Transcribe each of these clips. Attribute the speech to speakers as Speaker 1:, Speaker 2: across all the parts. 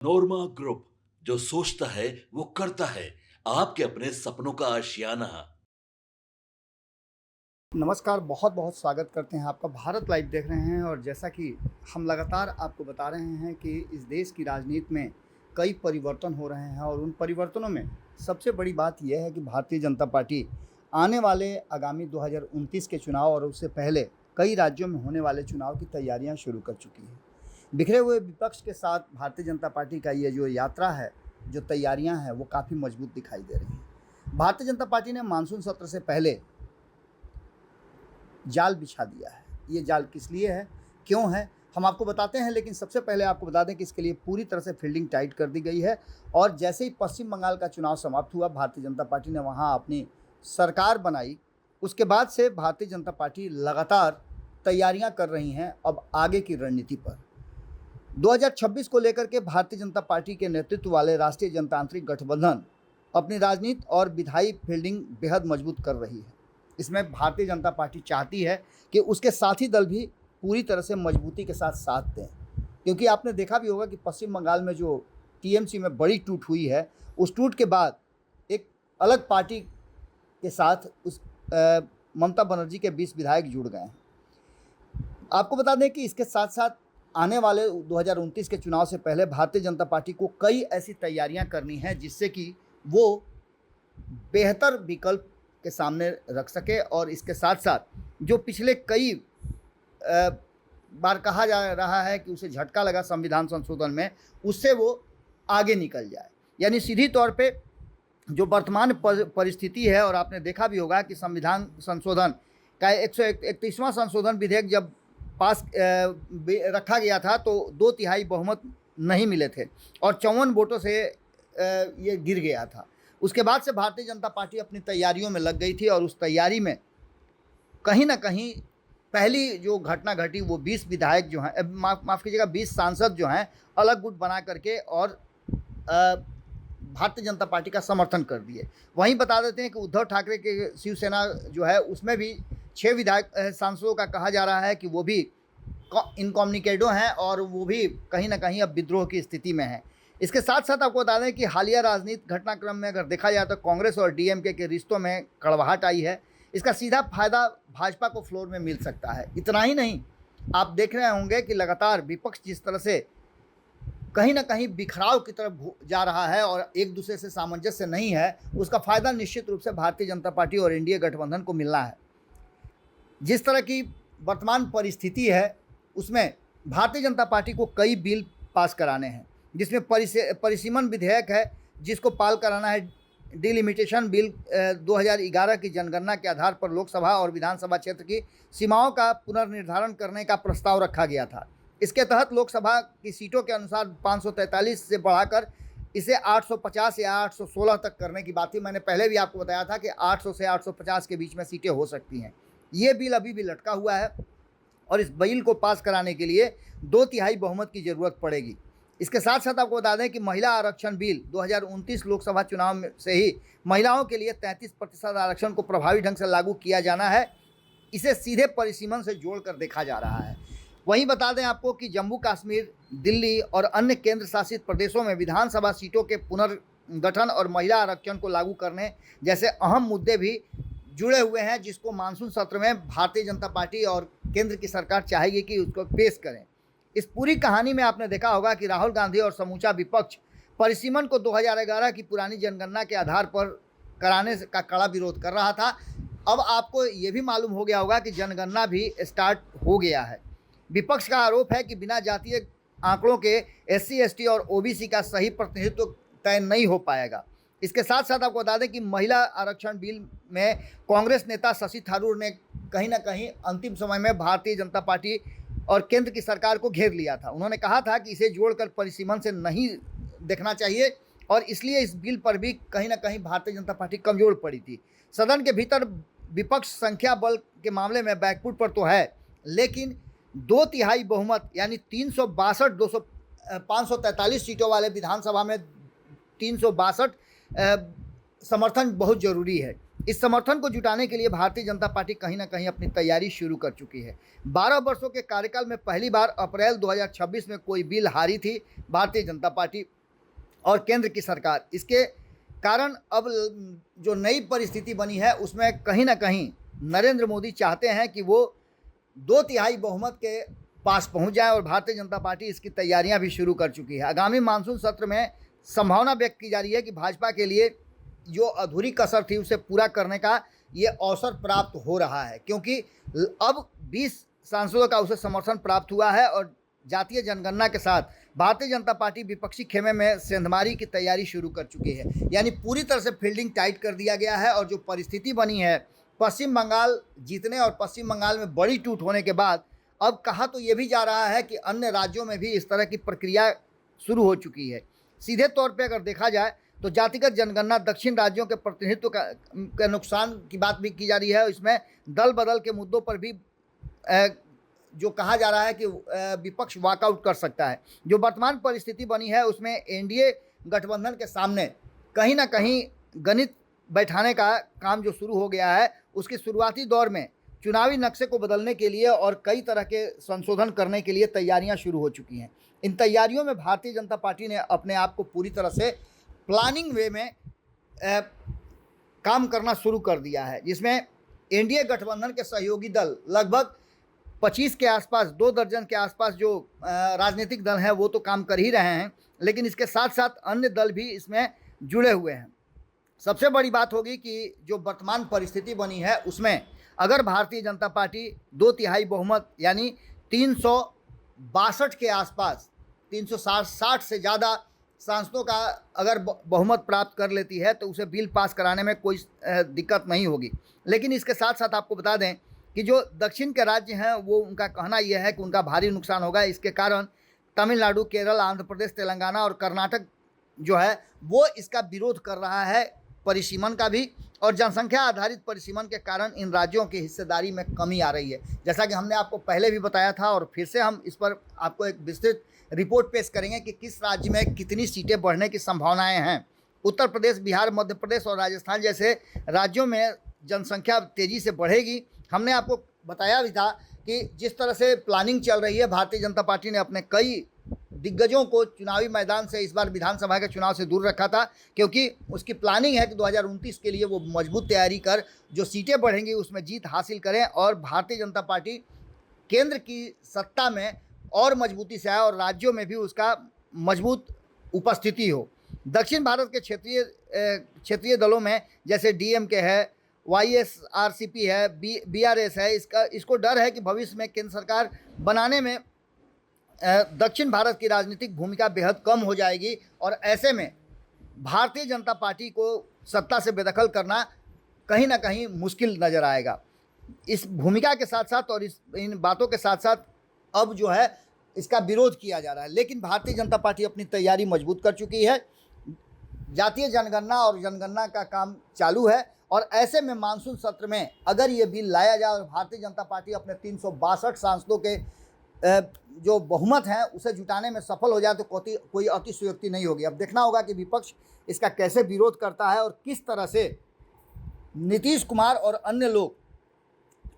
Speaker 1: नोरमा group, जो सोचता है वो करता है। आपके अपने सपनों का आशियाना।
Speaker 2: नमस्कार, बहुत बहुत स्वागत करते हैं आपका। भारत लाइव देख रहे हैं और जैसा कि हम लगातार आपको बता रहे हैं कि इस देश की राजनीति में कई परिवर्तन हो रहे हैं और उन परिवर्तनों में सबसे बड़ी बात यह है कि भारतीय जनता पार्टी आने वाले आगामी 2029 के चुनाव और उससे पहले कई राज्यों में होने वाले चुनाव की तैयारियां शुरू कर चुकी है। बिखरे हुए विपक्ष के साथ भारतीय जनता पार्टी का ये जो यात्रा है, जो तैयारियाँ हैं, वो काफ़ी मजबूत दिखाई दे रही हैं। भारतीय जनता पार्टी ने मानसून सत्र से पहले जाल बिछा दिया है। ये जाल किस लिए है, क्यों है, हम आपको बताते हैं। लेकिन सबसे पहले आपको बता दें कि इसके लिए पूरी तरह से फील्डिंग टाइट कर दी गई है और जैसे ही पश्चिम बंगाल का चुनाव समाप्त हुआ, भारतीय जनता पार्टी ने वहाँ अपनी सरकार बनाई। उसके बाद से भारतीय जनता पार्टी लगातार तैयारियां कर रही हैं अब आगे की रणनीति पर। 2026 को लेकर के भारतीय जनता पार्टी के नेतृत्व वाले राष्ट्रीय जनतांत्रिक गठबंधन अपनी राजनीति और विधायी फील्डिंग बेहद मजबूत कर रही है। इसमें भारतीय जनता पार्टी चाहती है कि उसके साथी दल भी पूरी तरह से मजबूती के साथ साथ दें, क्योंकि आपने देखा भी होगा कि पश्चिम बंगाल में जो टीएमसी में बड़ी टूट हुई है, उस टूट के बाद एक अलग पार्टी के साथ ममता बनर्जी के 20 विधायक जुड़ गए हैं। आपको बता दें कि इसके साथ साथ आने वाले 2029 के चुनाव से पहले भारतीय जनता पार्टी को कई ऐसी तैयारियां करनी हैं जिससे कि वो बेहतर विकल्प के सामने रख सके और इसके साथ साथ जो पिछले कई बार कहा जा रहा है कि उसे झटका लगा संविधान संशोधन में, उससे वो आगे निकल जाए। यानी सीधी तौर पे जो वर्तमान परिस्थिति है, और आपने देखा भी होगा कि संविधान संशोधन का 131वां संशोधन विधेयक जब पास रखा गया था तो 2/3 बहुमत नहीं मिले थे और 54 वोटों से ये गिर गया था। उसके बाद से भारतीय जनता पार्टी अपनी तैयारियों में लग गई थी और उस तैयारी में कहीं ना कहीं पहली जो घटना घटी वो 20 विधायक जो हैं, माफ़ कीजिएगा, 20 सांसद जो हैं अलग गुट बना करके और भारतीय जनता पार्टी का समर्थन कर दिए। वहीं बता देते हैं कि उद्धव ठाकरे के शिवसेना जो है उसमें भी 6 विधायक सांसदों का कहा जा रहा है कि वो भी इनकॉम्युनिकेडो हैं और वो भी कहीं ना कहीं अब विद्रोह की स्थिति में हैं। इसके साथ साथ आपको बता दें कि हालिया राजनीतिक घटनाक्रम में अगर देखा जाए तो कांग्रेस और डीएमके के रिश्तों में कड़वाहट आई है। इसका सीधा फायदा भाजपा को फ्लोर में मिल सकता है। इतना ही नहीं, आप देख रहे होंगे कि लगातार विपक्ष जिस तरह से कहीं ना कहीं बिखराव की तरफ जा रहा है और एक दूसरे से सामंजस्य नहीं है, उसका फायदा निश्चित रूप से भारतीय जनता पार्टी और एनडीए गठबंधन को मिलना है। जिस तरह की वर्तमान परिस्थिति है उसमें भारतीय जनता पार्टी को कई बिल पास कराने हैं, जिसमें परिसीमन विधेयक है जिसको पाल कराना है। डिलिमिटेशन बिल 2011 की जनगणना के आधार पर लोकसभा और विधानसभा क्षेत्र की सीमाओं का पुनर्निर्धारण करने का प्रस्ताव रखा गया था। इसके तहत लोकसभा की सीटों के अनुसार 543 से बढ़ाकर इसे 850 या 816 तक करने की बात थी। मैंने पहले भी आपको बताया था कि 800 से 850 के बीच में सीटें हो सकती हैं। ये बिल अभी भी लटका हुआ है और इस बिल को पास कराने के लिए 2/3 बहुमत की ज़रूरत पड़ेगी। इसके साथ साथ आपको बता दें कि महिला आरक्षण बिल 2029 लोकसभा चुनाव से ही महिलाओं के लिए 33% आरक्षण को प्रभावी ढंग से लागू किया जाना है। इसे सीधे परिसीमन से जोड़कर देखा जा रहा है। वहीं बता दें आपको कि जम्मू कश्मीर, दिल्ली और अन्य केंद्र शासित प्रदेशों में विधानसभा सीटों के पुनर्गठन और महिला आरक्षण को लागू करने जैसे अहम मुद्दे भी जुड़े हुए हैं, जिसको मानसून सत्र में भारतीय जनता पार्टी और केंद्र की सरकार चाहेगी कि उसको पेश करें। इस पूरी कहानी में आपने देखा होगा कि राहुल गांधी और समूचा विपक्ष परिसीमन को 2011 की पुरानी जनगणना के आधार पर कराने का कड़ा विरोध कर रहा था। अब आपको ये भी मालूम हो गया होगा कि जनगणना भी स्टार्ट हो गया है। विपक्ष का आरोप है कि बिना जातीय आंकड़ों के SC, ST और OBC का सही प्रतिनिधित्व तय नहीं हो पाएगा। इसके साथ साथ आपको बता दें कि महिला आरक्षण बिल में कांग्रेस नेता शशि थरूर ने कहीं ना कहीं अंतिम समय में भारतीय जनता पार्टी और केंद्र की सरकार को घेर लिया था। उन्होंने कहा था कि इसे जोड़कर परिसीमन से नहीं देखना चाहिए और इसलिए इस बिल पर भी कहीं ना कहीं भारतीय जनता पार्टी कमजोर पड़ी थी। सदन के भीतर विपक्ष संख्या बल के मामले में बैकफुट पर तो है, लेकिन 2/3 बहुमत यानी 362 543 सीटों वाले विधानसभा में 362 समर्थन बहुत ज़रूरी है। इस समर्थन को जुटाने के लिए भारतीय जनता पार्टी कहीं ना कहीं अपनी तैयारी शुरू कर चुकी है। 12 वर्षों के कार्यकाल में पहली बार अप्रैल 2026 में कोई बिल हारी थी भारतीय जनता पार्टी और केंद्र की सरकार। इसके कारण अब जो नई परिस्थिति बनी है उसमें कहीं ना कहीं नरेंद्र मोदी चाहते हैं कि वो 2/3 बहुमत के पास पहुंच जाए और भारतीय जनता पार्टी इसकी तैयारियां भी शुरू कर चुकी है। आगामी मानसून सत्र में संभावना व्यक्त की जा रही है कि भाजपा के लिए जो अधूरी कसर थी उसे पूरा करने का ये अवसर प्राप्त हो रहा है, क्योंकि अब 20 सांसदों का उसे समर्थन प्राप्त हुआ है और जातीय जनगणना के साथ भारतीय जनता पार्टी विपक्षी खेमे में सेंधमारी की तैयारी शुरू कर चुकी है। यानी पूरी तरह से फील्डिंग टाइट कर दिया गया है और जो परिस्थिति बनी है पश्चिम बंगाल जीतने और पश्चिम बंगाल में बड़ी टूट होने के बाद अब कहा तो ये भी जा रहा है कि अन्य राज्यों में भी इस तरह की प्रक्रिया शुरू हो चुकी है। सीधे तौर पे अगर देखा जाए तो जातिगत जनगणना दक्षिण राज्यों के प्रतिनिधित्व का नुकसान की बात भी की जा रही है। इसमें दल बदल के मुद्दों पर भी जो कहा जा रहा है कि विपक्ष वॉकआउट कर सकता है। जो वर्तमान परिस्थिति बनी है उसमें एनडीए गठबंधन के सामने कहीं ना कहीं गणित बैठाने का काम जो शुरू हो गया है उसके शुरुआती दौर में चुनावी नक्शे को बदलने के लिए और कई तरह के संशोधन करने के लिए तैयारियां शुरू हो चुकी हैं। इन तैयारियों में भारतीय जनता पार्टी ने अपने आप को पूरी तरह से प्लानिंग वे में काम करना शुरू कर दिया है, जिसमें एनडीए गठबंधन के सहयोगी दल लगभग 25 के आसपास, 2 दर्जन के आसपास जो राजनीतिक दल हैं वो तो काम कर ही रहे हैं, लेकिन इसके साथ साथ अन्य दल भी इसमें जुड़े हुए हैं। सबसे बड़ी बात होगी कि जो वर्तमान परिस्थिति बनी है उसमें अगर भारतीय जनता पार्टी 2/3 बहुमत यानी 362 के आसपास 360 से ज़्यादा सांसदों का अगर बहुमत प्राप्त कर लेती है तो उसे बिल पास कराने में कोई दिक्कत नहीं होगी। लेकिन इसके साथ साथ आपको बता दें कि जो दक्षिण के राज्य हैं वो उनका कहना यह है कि उनका भारी नुकसान होगा। इसके कारण तमिलनाडु, केरल, आंध्र प्रदेश, तेलंगाना और कर्नाटक जो है वो इसका विरोध कर रहा है, परिसीमन का भी, और जनसंख्या आधारित परिसीमन के कारण इन राज्यों की हिस्सेदारी में कमी आ रही है। जैसा कि हमने आपको पहले भी बताया था और फिर से हम इस पर आपको एक विस्तृत रिपोर्ट पेश करेंगे कि किस राज्य में कितनी सीटें बढ़ने की संभावनाएं हैं। उत्तर प्रदेश, बिहार, मध्य प्रदेश और राजस्थान जैसे राज्यों में जनसंख्या तेज़ी से बढ़ेगी। हमने आपको बताया भी था कि जिस तरह से प्लानिंग चल रही है, भारतीय जनता पार्टी ने अपने कई दिग्गजों को चुनावी मैदान से इस बार विधानसभा के चुनाव से दूर रखा था, क्योंकि उसकी प्लानिंग है कि 2029 के लिए वो मजबूत तैयारी कर जो सीटें बढ़ेंगी उसमें जीत हासिल करें और भारतीय जनता पार्टी केंद्र की सत्ता में और मजबूती से आए और राज्यों में भी उसका मजबूत उपस्थिति हो। दक्षिण भारत के क्षेत्रीय दलों में जैसे डीएमके है, वाईएसआरसीपी है, बीआरएस है, इसको डर है कि भविष्य में केंद्र सरकार बनाने में दक्षिण भारत की राजनीतिक भूमिका बेहद कम हो जाएगी और ऐसे में भारतीय जनता पार्टी को सत्ता से बेदखल करना कहीं ना कहीं मुश्किल नज़र आएगा। इस भूमिका के साथ साथ और इन बातों के साथ साथ अब जो है इसका विरोध किया जा रहा है, लेकिन भारतीय जनता पार्टी अपनी तैयारी मजबूत कर चुकी है। जातीय जनगणना और जनगणना का काम चालू है और ऐसे में मानसून सत्र में अगर ये बिल लाया जाए और भारतीय जनता पार्टी अपने 362 सांसदों के जो बहुमत हैं उसे जुटाने में सफल हो जाए तो कोई अतिशयोक्ति नहीं होगी। अब देखना होगा कि विपक्ष इसका कैसे विरोध करता है और किस तरह से नीतीश कुमार और अन्य लोग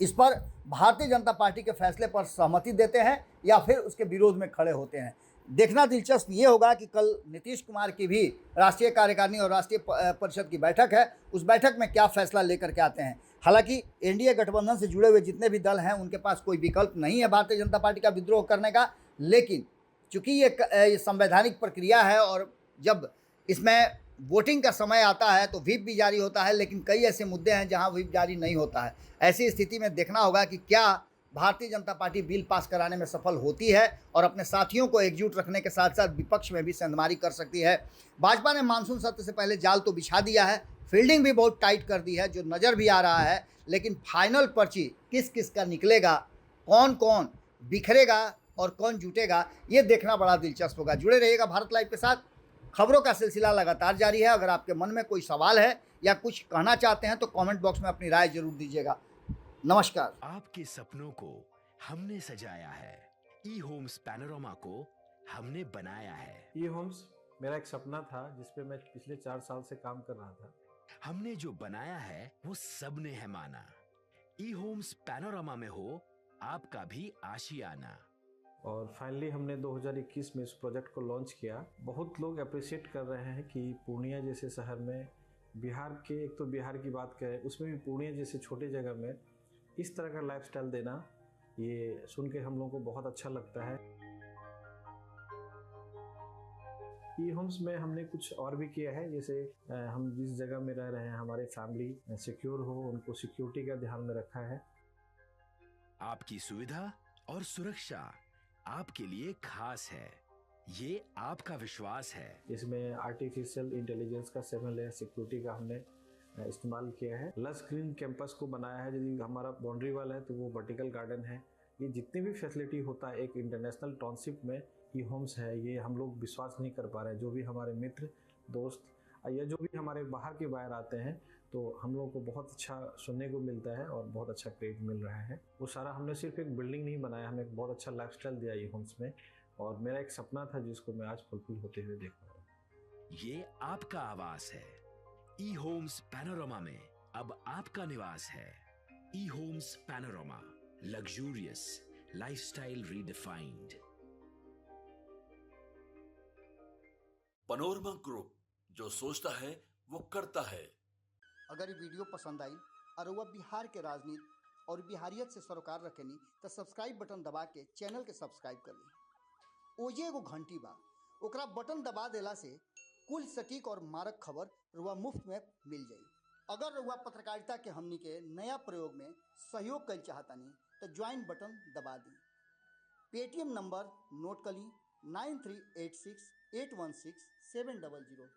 Speaker 2: इस पर भारतीय जनता पार्टी के फैसले पर सहमति देते हैं या फिर उसके विरोध में खड़े होते हैं। देखना दिलचस्प ये होगा कि कल नीतीश कुमार की भी राष्ट्रीय कार्यकारिणी और राष्ट्रीय परिषद की बैठक है, उस बैठक में क्या फैसला लेकर के आते हैं। हालांकि एनडीए गठबंधन से जुड़े हुए जितने भी दल हैं उनके पास कोई विकल्प नहीं है भारतीय जनता पार्टी का विद्रोह करने का, लेकिन चूंकि ये संवैधानिक प्रक्रिया है और जब इसमें वोटिंग का समय आता है तो व्हिप भी जारी होता है, लेकिन कई ऐसे मुद्दे हैं जहां व्हिप जारी नहीं होता है। ऐसी स्थिति में देखना होगा कि क्या Bharatiya Janata party bill pass कराने में सफल होती है और अपने साथियों को एकजुट रखने के साथ साथ विपक्ष में भी सेंधमारी कर सकती है। भाजपा ने मानसून सत्र से पहले जाल तो बिछा दिया है, फील्डिंग भी बहुत टाइट कर दी है जो नज़र भी आ रहा है, लेकिन फाइनल पर्ची किस किस का निकलेगा, कौन कौन बिखरेगा और कौन जुटेगा, ये देखना बड़ा दिलचस्प होगा। जुड़े रहिएगा भारत लाइव के साथ, खबरों का सिलसिला लगातार जारी है। अगर आपके मन में कोई सवाल है या कुछ कहना चाहते हैं तो कमेंट बॉक्स में अपनी राय जरूर दीजिएगा। नमस्कार।
Speaker 3: आपके सपनों को हमने सजाया है, ई होम्स पैनोरामा को हमने बनाया है।
Speaker 4: ई होम्स मेरा एक सपना था जिस पे मैं पिछले 4 साल से काम कर रहा था।
Speaker 3: हमने जो बनाया है वो सबने है माना। ई होम्स पैनोरामा में हो आपका भी आशियाना।
Speaker 4: और फाइनली हमने 2021 में इस प्रोजेक्ट को लॉन्च किया। बहुत लोग अप्रिशिएट कर रहे हैं कि पूर्णिया जैसे शहर में, बिहार के, एक तो बिहार की बात करें उसमें भी पूर्णिया जैसे छोटे जगह में इस तरह का लाइफस्टाइल देना, ये सुन के हम लोगों को बहुत अच्छा लगता है। ई होम्स में हमने कुछ और भी किया है, जैसे हम जिस जगह में रह रहे हैं हमारे फैमिली सिक्योर हो, उनको सिक्योरिटी का ध्यान में रखा है।
Speaker 3: आपकी सुविधा और सुरक्षा आपके लिए खास है, ये आपका विश्वास है।
Speaker 4: इसमें आर्टिफिशियल इंटेलिजेंस का 7 लेयर सिक्योरिटी का हमने इस्तेमाल किया है। लस ग्रीन कैंपस को बनाया है। यदि हमारा बाउंड्री वाल है तो वो वर्टिकल गार्डन है। ये जितनी भी फैसिलिटी होता है एक इंटरनेशनल टाउनशिप में, ई होम्स है, ये हम लोग विश्वास नहीं कर पा रहे हैं। जो भी हमारे मित्र दोस्त या जो भी हमारे बाहर के बाहर आते हैं तो हम लोगों को बहुत अच्छा सुनने को मिलता है और बहुत अच्छा क्रेडिट मिल रहा है। वो सारा हमने सिर्फ एक बिल्डिंग नहीं बनाया, हमें एक बहुत अच्छा लाइफस्टाइल दिया ई होम्स में, और मेरा एक सपना था जिसको मैं आज फुलफिल होते हुए देख रहा हूँ।
Speaker 3: ये आपका आवास है। ई होम्स पैनोरामा में अब आपका निवास है। E Homes Panorama, luxurious lifestyle redefined.
Speaker 1: Panorama group, जो सोचता है वो करता है।
Speaker 2: अगर ये वीडियो पसंद आई और वह बिहार के राजनीति और बिहारियत से सरोकार रखेनी तो सब्सक्राइब बटन दबा के चैनल के सब्सक्राइब कर ली। ओजे एगो घंटी बा, ओकरा बटन दबा देला से कुल सटीक और मारक खबर रुआ मुफ्त में मिल जाई। अगर रुआ पत्रकारिता के हमनी के नया प्रयोग में सहयोग कर चाहतानी तो ज्वाइन बटन दबा दी। पेटीएम नंबर नोट कर ली 9386816700।